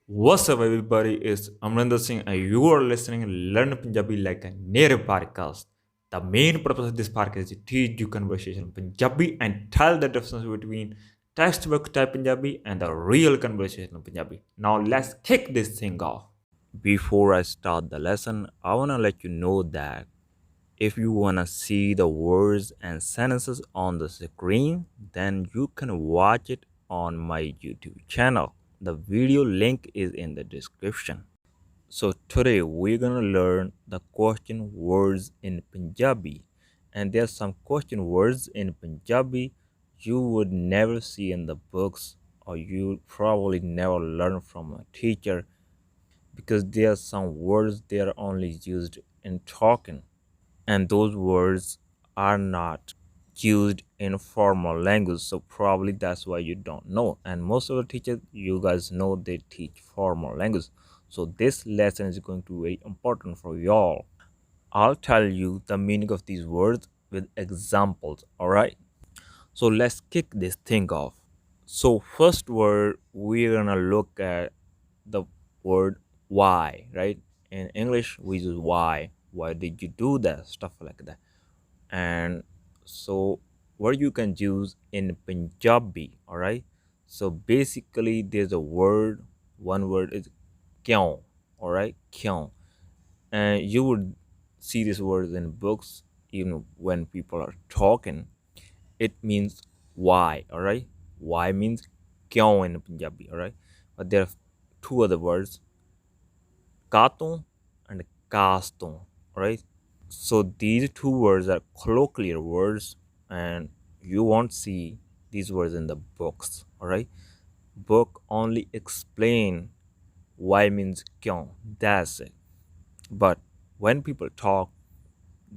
What's up, everybody? It's Amrinder Singh, and you are listening to Learn Punjabi like a native podcast. The main purpose of this podcast is to teach you conversation in Punjabi and tell the difference between textbook type Punjabi and the real conversation in Punjabi. Now, let's kick this thing off. Before I start the lesson, I want to let you know that if you want to see the words and sentences on the screen, then you can watch it on my YouTube channel. The video link is in the description. So today we're gonna learn the question words in Punjabi, and there's some question words in Punjabi you would never see in the books, or you probably never learn from a teacher, because there are some words they are only used in talking, and those words are not used in formal language, so probably that's why you don't know. And most of the teachers, you guys know, they teach formal language, so this lesson is going to be very important for y'all. I'll tell you the meaning of these words with examples. All right, so let's kick this thing off. So first word, we're gonna look at the word why, right? In English we use why did you do that, stuff like that. And so what you can use in Punjabi, all right? So basically there's a word, one word is kyon, all right? Kyon. And you would see this word in books, even when people are talking. It means why, all right? Why means kyon in Punjabi, all right? But there are two other words, katon and kaston, all right? So these two words are colloquial words, and you won't see these words in the books, all right? Book only explain why means kyon, that's it. But when people talk,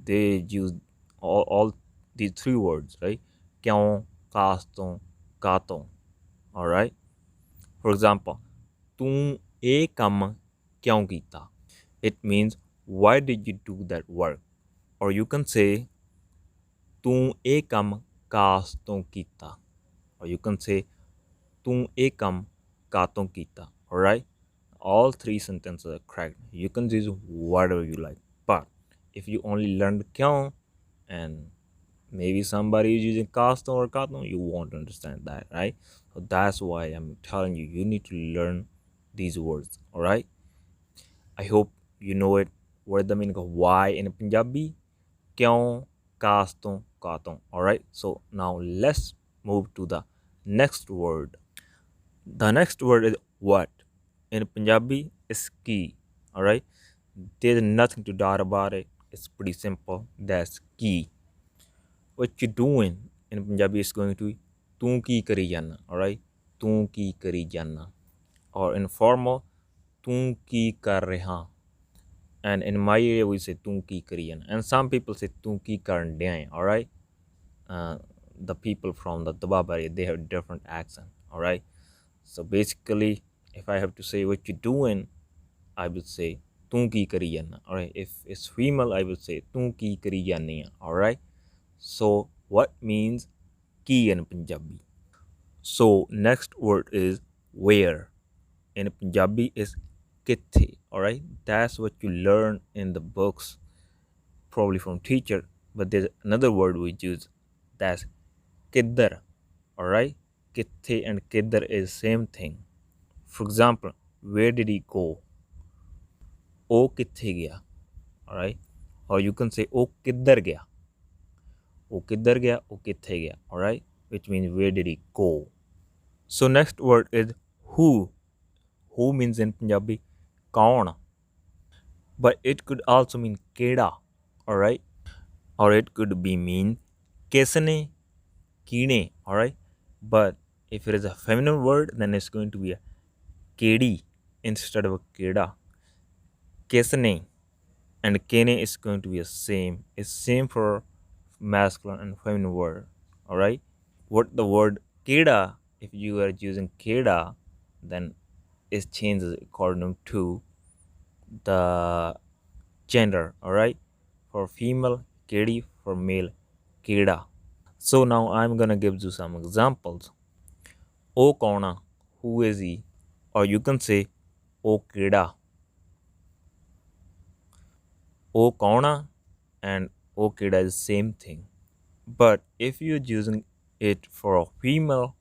they use all these three words, right? Kyon, kaston, katon, all right? For example, ਤੂੰ ਇਹ ਕੰਮ ਕਿਉਂ ਕੀਤਾ? It means why did you do that work? Or you can say ਤੂੰ ਇਹ ਕੰਮ ਕਾਸ ਤੋਂ ਕੀਤਾ? Or you can say ਤੂੰ ਇਹ ਕੰਮ ਕਾਤੋਂ ਕੀਤਾ? All right? All three sentences are correct. You can use whatever you like. But if you only learned kyun and maybe somebody is using kasto or katon, you won't understand that, right? So that's why I'm telling you, you need to learn these words, all right? I hope you know it. What is the meaning of why in Punjabi? Kyun, kaston, katon, all right? So now let's move to the next word. The next word is what. In Punjabi, is key, all right? There's nothing to doubt about it. It's pretty simple. That's key. What you doing in Punjabi is going to be ਤੂੰ ਕੀ ਕਰੀ ਜਾਨਾ, all right? ਤੂੰ ਕੀ ਕਰੀ ਜਾਨਾ. Or in formal, ਤੂੰ ਕੀ ਕਰ ਰਿਹਾ. And in my area we say ਤੂੰ ਕੀ ਕਰੀ ਜਾਨਾ. And some people say ਤੂੰ ਕੀ ਕਰਨ ਡਿਆ ਹੈ, all right? The people from the Dabab area, they have different accent, all right? So basically, if I have to say what you doing, I would say ਤੂੰ ਕੀ ਕਰੀ ਜਾਨਾ, all right? If it's female, I would say ਤੂੰ ਕੀ ਕਰੀ ਜਾਨੀ ਆ, all right? So what means ki in Punjabi? So next word is where. In Punjabi is kithe, all right? That's what you learn in the books, probably from teacher. But there's another word we use, that's kiddar, all right? Kithe and kiddar is same thing. For example, where did he go? O kithe gaya, all right? Or you can say O kiddar gaya. O kiddar gaya, o kithe gaya, all right? Which means where did he go? So next word is who. Who means in Punjabi kaun, but it could also mean keda, all right? Or it could be mean kesne, kine, all right? But if it is a feminine word, then it's going to be a kedi instead of a keda. Kesne and kene is going to be the same. It's same for masculine and feminine word, all right? What the word keda, if you are using keda, then it changes according to the gender, all right? For female kedi, for male keda. So now I'm gonna give you some examples. O kauna, who is he? Or you can say O keda, O kauna, and O keda is same thing. But if you're using it for a female,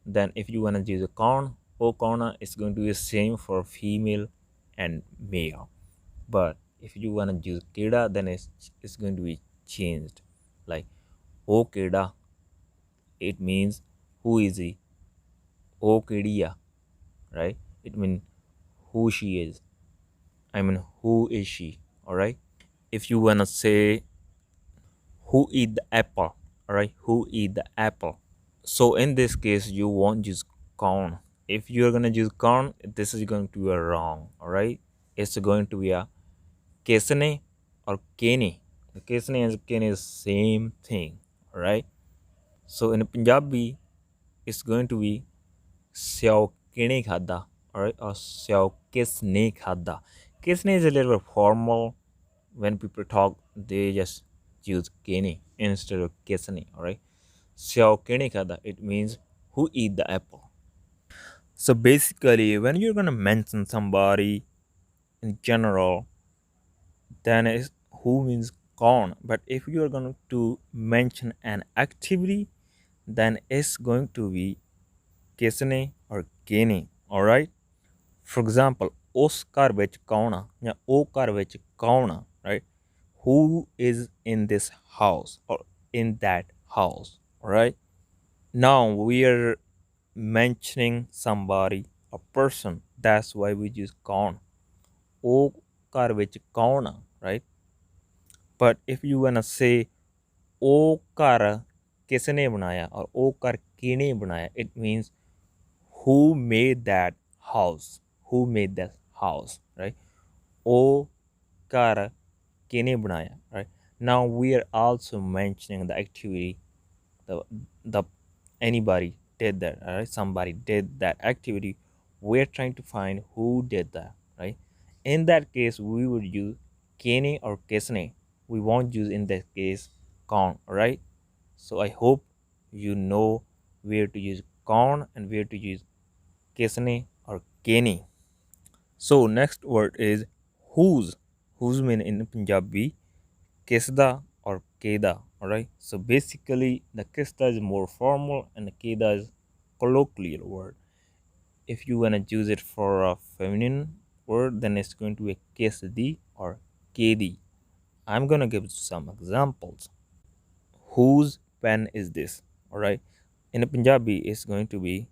then if you wanna use a kaun, O kauna is going to be the same for female and male. But if you wanna use keda, then it's going to be changed. Like O keda, it means who is he? O kediya, right? It means who she is. I mean, who is she? All right. If you wanna say who eat the apple, all right, who eat the apple. So in this case, you won't use corn. If you're gonna use corn, this is going to be a wrong. All right. It's going to be a kesne or kene. The kesne and kene is same thing. All right. So in Punjabi, it's going to be Xiao kene khada, alright, or Xiao kisne khada. Kisne is a little bit formal. When people talk, they just use kene instead of kisne, alright. Xiao kene khada, it means who eat the apple. So basically, when you're gonna mention somebody in general, then is who means corn. But if you're going to mention an activity, then it's going to be kisne or kene, alright. For example, ਉਸ ਘਰ ਵਿੱਚ ਕੌਣ ਆ ਜਾਂ ਉਹ ਘਰ ਵਿੱਚ ਕੌਣ ਆ, right? Who is in this house or in that house, right? Now we are mentioning somebody, a person. That's why we use ਕੌਣ. ਉਹ ਘਰ ਵਿੱਚ ਕੌਣ ਆ, right? But if you wanna say ਉਹ ਘਰ ਕਿਸਨੇ ਬਣਾਇਆ or ਉਹ ਘਰ ਕਿਹਨੇ ਬਣਾਇਆ, it means who made that house, who made that house, right? ਉਹ ਘਰ ਕਿਹਨੇ ਬਣਾਇਆ, right? Now we are also mentioning the activity, the anybody did that, right? Somebody did that activity. We're trying to find who did that, right? In that case, we would use kene or kisne. We won't use in that case con, right? So I hope you know where to use con and where to use kisne or kene. So next word is whose. Whose mean in Punjabi kisda or keda. Alright. So basically the kisda is more formal and the keda is colloquial word. If you wanna use it for a feminine word, then it's going to be kesdi or kedi. I'm gonna give some examples. Whose pen is this? Alright. In Punjabi, it's going to be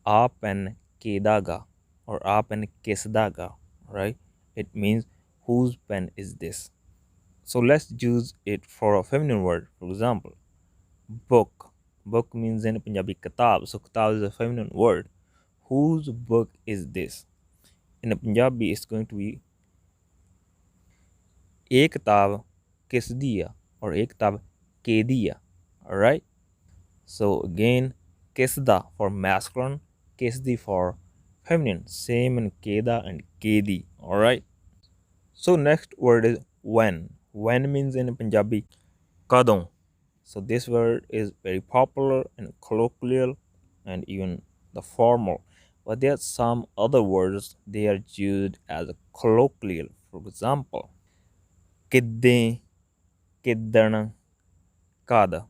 a pen kedaga or a pen kesdaga. Right? It means whose pen is this? So let's use it for a feminine word. For example, book. Book means in Punjabi kitab. So kitab is a feminine word. Whose book is this? In Punjabi, it's going to be एक किताब किस दिया or एक किताब के दिया. Alright. So again, kisda for masculine, kisdi for feminine. Same in keda and kedi. Alright. So next word is when. When means in Punjabi kadon. So this word is very popular and colloquial and even the formal. But there are some other words they are used as a colloquial. For example, kidde, kiddan, kada.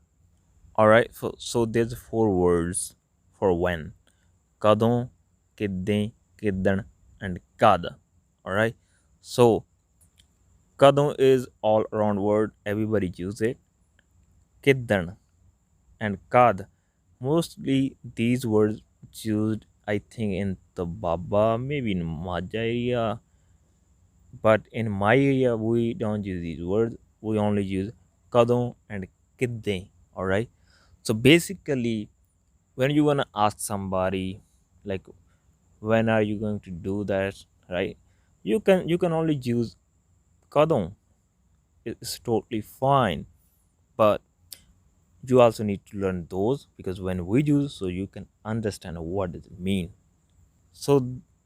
Alright, so there's 4 words for when. Kadon, kidde, kiddan, and kada. Alright. So kadon is all around word, everybody use it. Kiddan and kad. Mostly these words used I think in the Baba, maybe in Maja area. But in my area we don't use these words. We only use kadon and kidde. Alright. So basically when you want to ask somebody like when are you going to do that, right, you can only use kadon. It's totally fine, but you also need to learn those because when we use, so you can understand what does it mean. So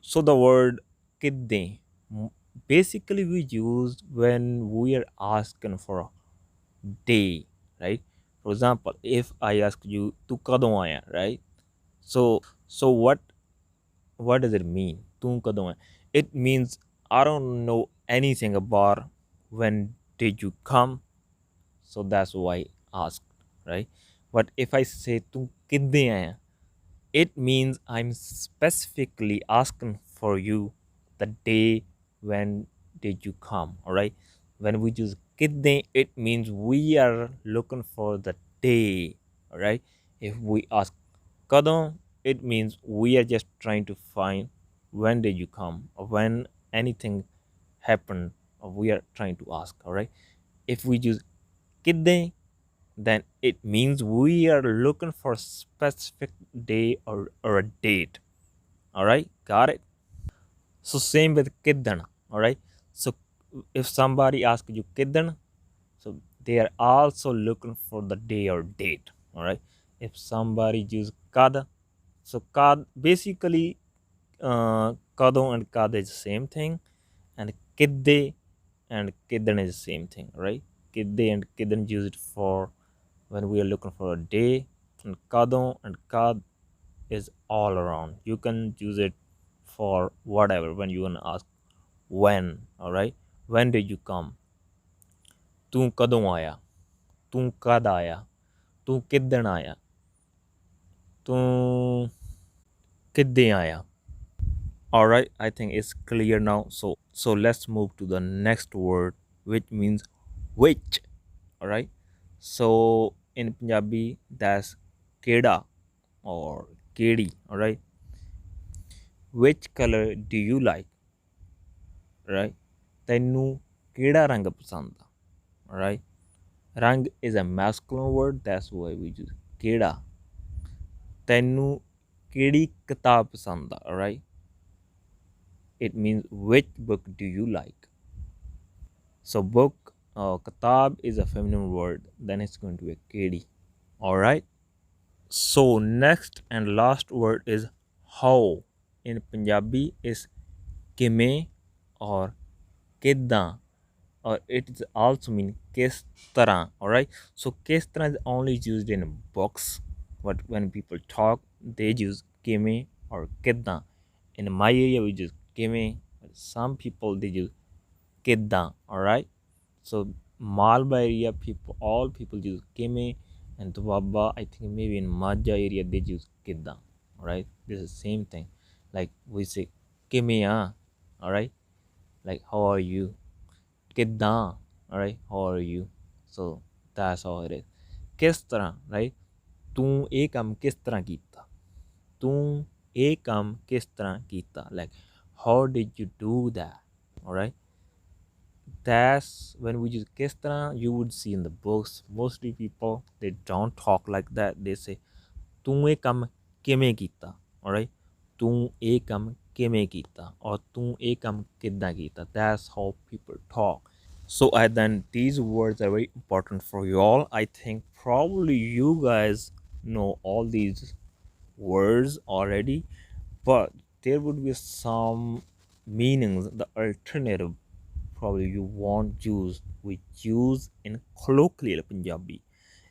the word kidde basically we use when we are asking for a day, right? For example, if I ask you tu kadon aaya, right? So what does it mean? Tu kadon aaya? it means I don't know anything about when did you come, so that's why I asked, right? But if I say tu kidde aaya, it means I'm specifically asking for you the day when did you come, all right? When we use kidne, it means we are looking for the day, all right? If we ask kadon, it means we are just trying to find when did you come or when anything happened, or we are trying to ask, all right? If we use kidne, then it means we are looking for a specific day or a date. All right, got it? So same with kiddan. All right. So if somebody asks you kiddan, so they are also looking for the day or date. All right. If somebody use kad, so kad basically kado and kad is the same thing, and kidde and kiddan is the same thing, right? Kidde and kiddan use it for when we are looking for a day, and kadon and kad is all around. You can use it for whatever when you want to ask when, all right? When did you come? तू कदों आया? तू कद आया? तू किदन आया? तू किदे आया? All right, I think it's clear now. So let's move to the next word, which means which. All right. So in Punjabi, that's keda or kedi. All right. Which color do you like? Right. Tenu keda rang pasand aa? All right. Rang is a masculine word. That's why we use keda. Tenu kedi kitab pasand aa? All right. It means which book do you like? So book kitab is a feminine word. Then it's going to be a kedi. All right. So next and last word is how. In Punjabi is ਕਿਵੇਂ or ਕਿੱਦਾਂ, or it is also mean ਕਿਸ ਤਰ੍ਹਾਂ. Alright, so ਕਿਸ ਤਰ੍ਹਾਂ is only used in books, but when people talk they use ਕਿਵੇਂ or ਕਿੱਦਾਂ. In my area we use ਕਿਵੇਂ, but some people they use ਕਿੱਦਾਂ. Alright, so Malba area people, all people use ਕਿਵੇਂ, and Tuwaba, I think maybe in Majha area they use ਕਿੱਦਾਂ. Alright, this is the same thing. Like we say ਕਿਵੇਂ ਆ, alright, like how are you, ਕਿੱਦਾਂ, alright, how are you. So that's how it is. ਕਿਸ ਤਰ੍ਹਾਂ, right, ਤੂੰ ਇਹ ਕੰਮ ਕਿਸ ਤਰ੍ਹਾਂ ਕੀਤਾ, ਤੂੰ ਇਹ ਕੰਮ ਕਿਸ ਤਰ੍ਹਾਂ ਕੀਤਾ, like how did you do that. Alright, that's when we use ਕਿਸ ਤਰ੍ਹਾਂ. You would see in the books mostly people they don't talk like that. They say ਤੂੰ ਇਹ ਕੰਮ ਕਿਵੇਂ ਕੀਤਾ. Alright, ਤੂੰ ਇਹ ਕੰਮ ਕਿਵੇਂ ਕੀਤਾ, or ਤੂੰ ਇਹ ਕੰਮ ਕਿੱਦਾਂ ਕੀਤਾ. That's how people talk. So then these words are very important for you all. I think probably you guys know all these words already, but there would be some meanings, the alternative probably you won't use, we use in colloquial Punjabi.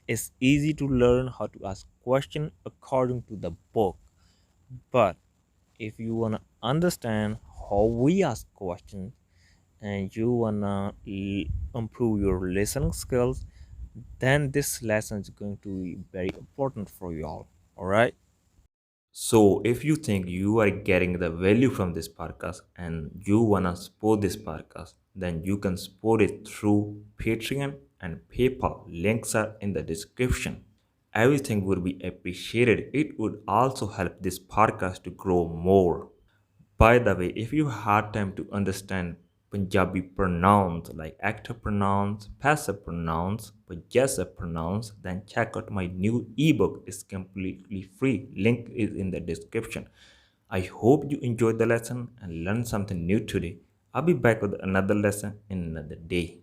It's easy to learn how to ask question according to the book, but if you want to understand how we ask questions and you want to improve your listening skills, then this lesson is going to be very important for you all right. So, if you think you are getting the value from this podcast and you wanna support this podcast, then you can support it through Patreon and PayPal. Links are in the description. Everything would be appreciated. It would also help this podcast to grow more. By the way, if you had time to understand Punjabi pronouns like active pronouns, passive pronouns, possessive pronouns, then check out my new ebook. It's completely free. Link is in the description. I hope you enjoyed the lesson and learned something new today. I'll be back with another lesson in another day.